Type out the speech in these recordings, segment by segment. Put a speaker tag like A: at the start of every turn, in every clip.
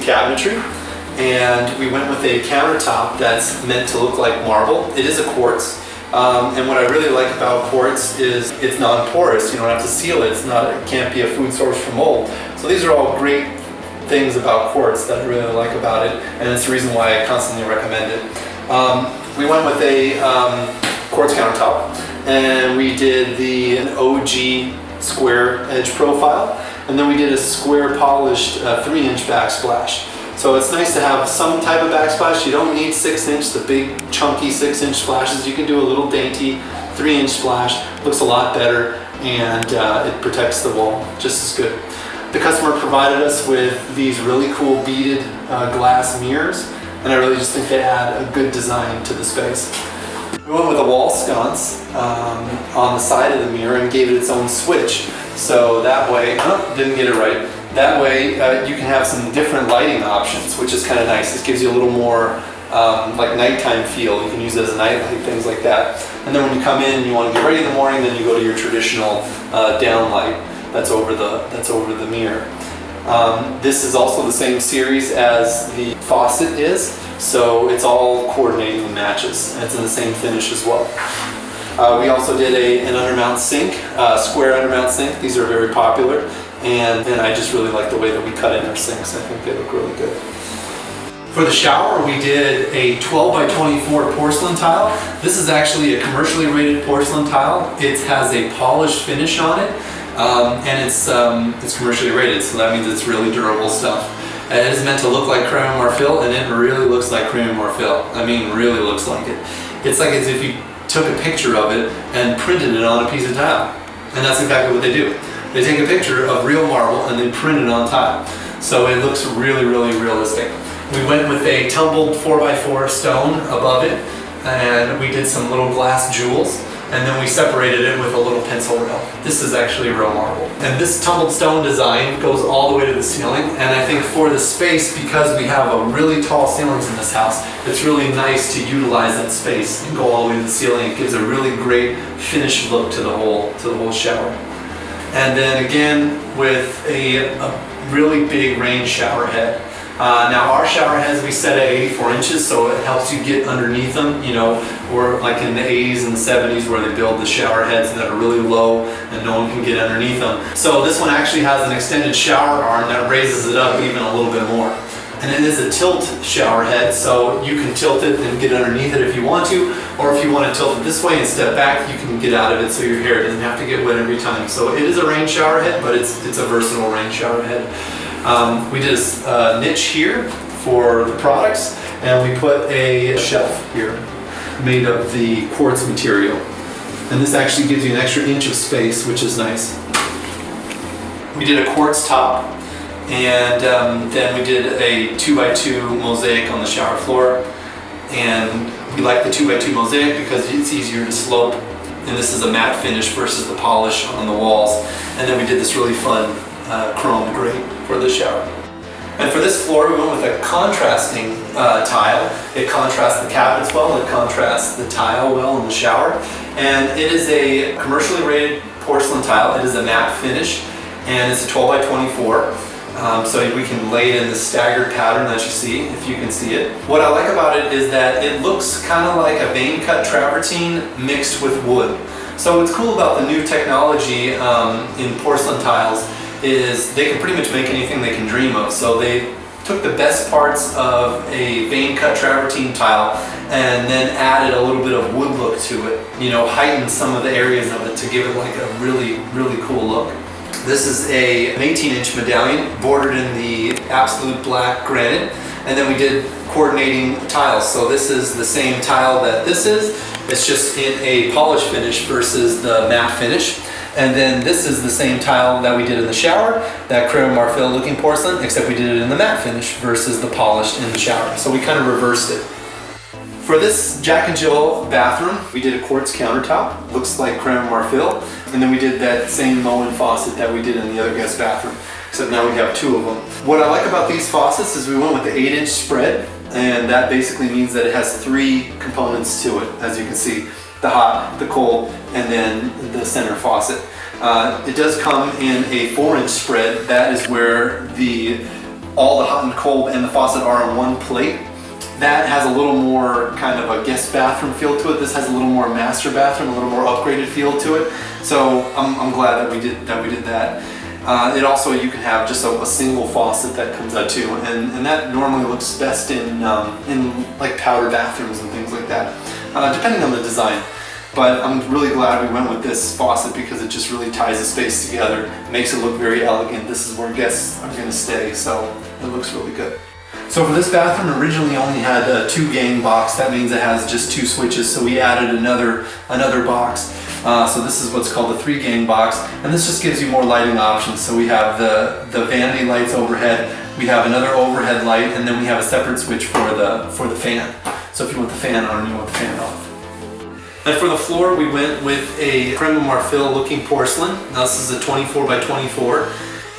A: cabinetry. And we went with a countertop that's meant to look like marble. It is a quartz. And what I really like about quartz is it's non-porous. You don't have to seal it. It can't be a food source for mold. So these are all great things about quartz that I really like about it, and it's the reason why I constantly recommend it. We went with a quartz countertop, and we did an OG square edge profile, and then we did a square polished 3-inch backsplash. So it's nice to have some type of backsplash. You don't need 6-inch, the big chunky 6-inch splashes. You can do a little dainty 3-inch splash. Looks a lot better, and it protects the wall just as good. The customer provided us with these really cool beaded glass mirrors, and I really just think they add a good design to the space. We went with a wall sconce on the side of the mirror and gave it its own switch. So that way, didn't get it right. That way you can have some different lighting options, which is kind of nice. This gives you a little more like nighttime feel. You can use it as a nightlight, things like that. And then when you come in and you want to get ready in the morning, then you go to your traditional downlight that's over the mirror. This is also the same series as the faucet is, so it's all coordinating and matches. And it's in the same finish as well. We also did an undermount sink, square undermount sink. These are very popular, and I just really like the way that we cut in our sinks. I think they look really good. For the shower, we did a 12 by 24 porcelain tile. This is actually a commercially rated porcelain tile. It has a polished finish on it, and it's commercially rated, so that means it's really durable stuff. And it is meant to look like creme marfil, and it really looks like creme marfil. I mean, really looks like it. It's like as if you took a picture of it and printed it on a piece of tile. And that's exactly what they do. They take a picture of real marble and they print it on tile. So it looks really, really realistic. We went with a tumbled 4x4 stone above it, and we did some little glass jewels, and then we separated it with a little pencil rail. This is actually real marble. And this tumbled stone design goes all the way to the ceiling, and I think for the space, because we have a really tall ceilings in this house, it's really nice to utilize that space and go all the way to the ceiling. It gives a really great finished look to the whole shower. And then again with a really big rain shower head. Now our shower heads we set at 84 inches, so it helps you get underneath them, you know, or like in the 80s and the 70s where they build the shower heads that are really low and no one can get underneath them. So this one actually has an extended shower arm that raises it up even a little bit more. And it is a tilt shower head, so you can tilt it and get underneath it if you want to, or if you want to tilt it this way and step back, you can get out of it so your hair doesn't have to get wet every time. So it is a rain shower head, but it's a versatile rain shower head. We did a niche here for the products, and we put a shelf here made of the quartz material. And this actually gives you an extra inch of space, which is nice. We did a quartz top, and then we did a 2x2 mosaic on the shower floor. And we like the 2x2 mosaic because it's easier to slope, and this is a matte finish versus the polish on the walls. And then we did this really fun chrome grate for the shower. And for this floor, we went with a contrasting tile. It contrasts the cabinets well, it contrasts the tile well in the shower. And it is a commercially rated porcelain tile. It is a matte finish, and it's a 12 by 24. So we can lay it in the staggered pattern that you see, if you can see it. What I like about it is that it looks kind of like a vein cut travertine mixed with wood. So what's cool about the new technology in porcelain tiles is they can pretty much make anything they can dream of. So they took the best parts of a vein cut travertine tile and then added a little bit of wood look to it. You know, heightened some of the areas of it to give it like a really, really cool look. This is an 18-inch medallion bordered in the absolute black granite, and then we did coordinating tiles. So this is the same tile that this is. It's just in a polished finish versus the matte finish. And then this is the same tile that we did in the shower, that creme marfil looking porcelain, except we did it in the matte finish versus the polished in the shower. So we kind of reversed it. For this Jack and Jill bathroom, we did a quartz countertop, looks like creme marfil, and then we did that same Moen faucet that we did in the other guest bathroom, except now we have two of them. What I like about these faucets is we went with the 8-inch spread, and that basically means that it has 3 components to it, as you can see. The hot, the cold, and then the center faucet. It does come in a 4-inch spread. That is where the all the hot and cold and the faucet are on one plate. That has a little more kind of a guest bathroom feel to it. This has a little more master bathroom, a little more upgraded feel to it. So I'm glad that we did that. It also, you can have just a single faucet that comes out too, and that normally looks best in like powder bathrooms and things like that, depending on the design. But I'm really glad we went with this faucet because it just really ties the space together. It makes it look very elegant. This is where guests are going to stay, so it looks really good. So for this bathroom, originally only had a 2-gang box. That means it has just 2 switches, so we added another box. So this is what's called the 3-gang box, and this just gives you more lighting options. So we have the vanity lights overhead, we have another overhead light, and then we have a separate switch for the fan. So if you want the fan on and you want the fan off. And for the floor, we went with a creme de marfil looking porcelain. Now this is a 24 by 24.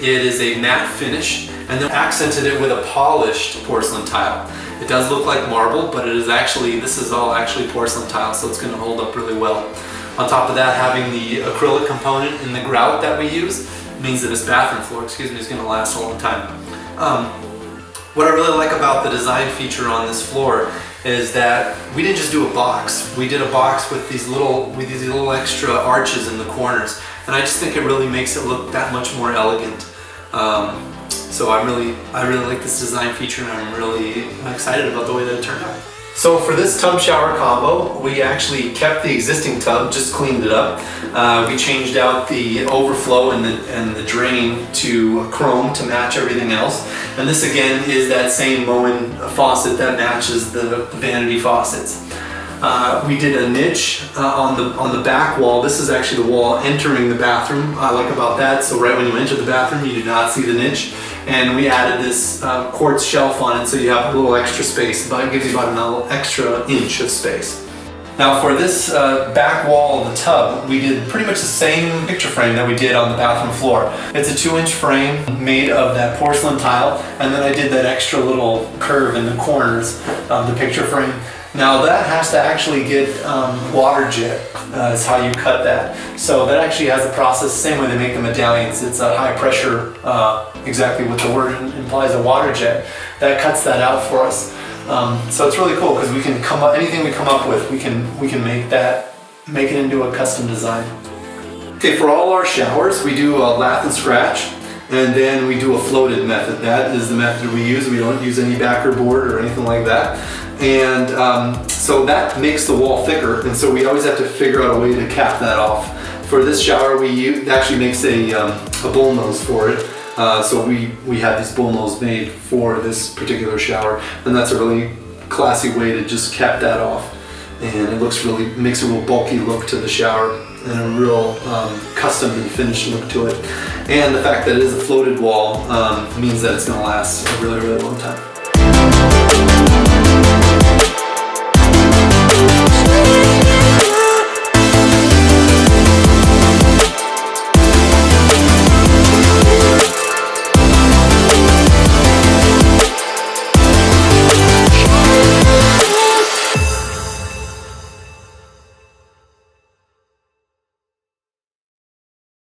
A: It is a matte finish, and then accented it with a polished porcelain tile. It does look like marble, but this is all actually porcelain tile, so it's going to hold up really well. On top of that, having the acrylic component in the grout that we use means that this bathroom floor, is going to last a long time. What I really like about the design feature on this floor is that we didn't just do a box. We did a box with these little extra arches in the corners, and I just think it really makes it look that much more elegant. So I really like this design feature, and I'm really excited about the way that it turned out. So for this tub shower combo, we actually kept the existing tub, just cleaned it up. We changed out the overflow and the drain to chrome to match everything else. And this again is that same Moen faucet that matches the vanity faucets. We did a niche on the back wall. This is actually the wall entering the bathroom. I like about that. So right when you enter the bathroom, you do not see the niche. And we added this quartz shelf on it, so you have a little extra space. It gives you about an extra inch of space. Now for this back wall of the tub, we did pretty much the same picture frame that we did on the bathroom floor. It's a 2-inch frame made of that porcelain tile, and then I did that extra little curve in the corners of the picture frame. Now that has to actually get water jet, is how you cut that. So that actually has a process, same way they make the medallions. It's a high pressure, exactly what the word implies, a water jet. That cuts that out for us. So it's really cool because we can anything we come up with, we can make it into a custom design. Okay, for all our showers, we do a lath and scratch, and then we do a floated method. That is the method we use. We don't use any backer board or anything like that. And so that makes the wall thicker, and so we always have to figure out a way to cap that off. For this shower, it actually makes a bull nose for it. So we have these bull nose made for this particular shower, and that's a really classy way to just cap that off. And it makes a real bulky look to the shower and a real custom and finished look to it. And the fact that it is a floated wall means that it's going to last a really, really long time.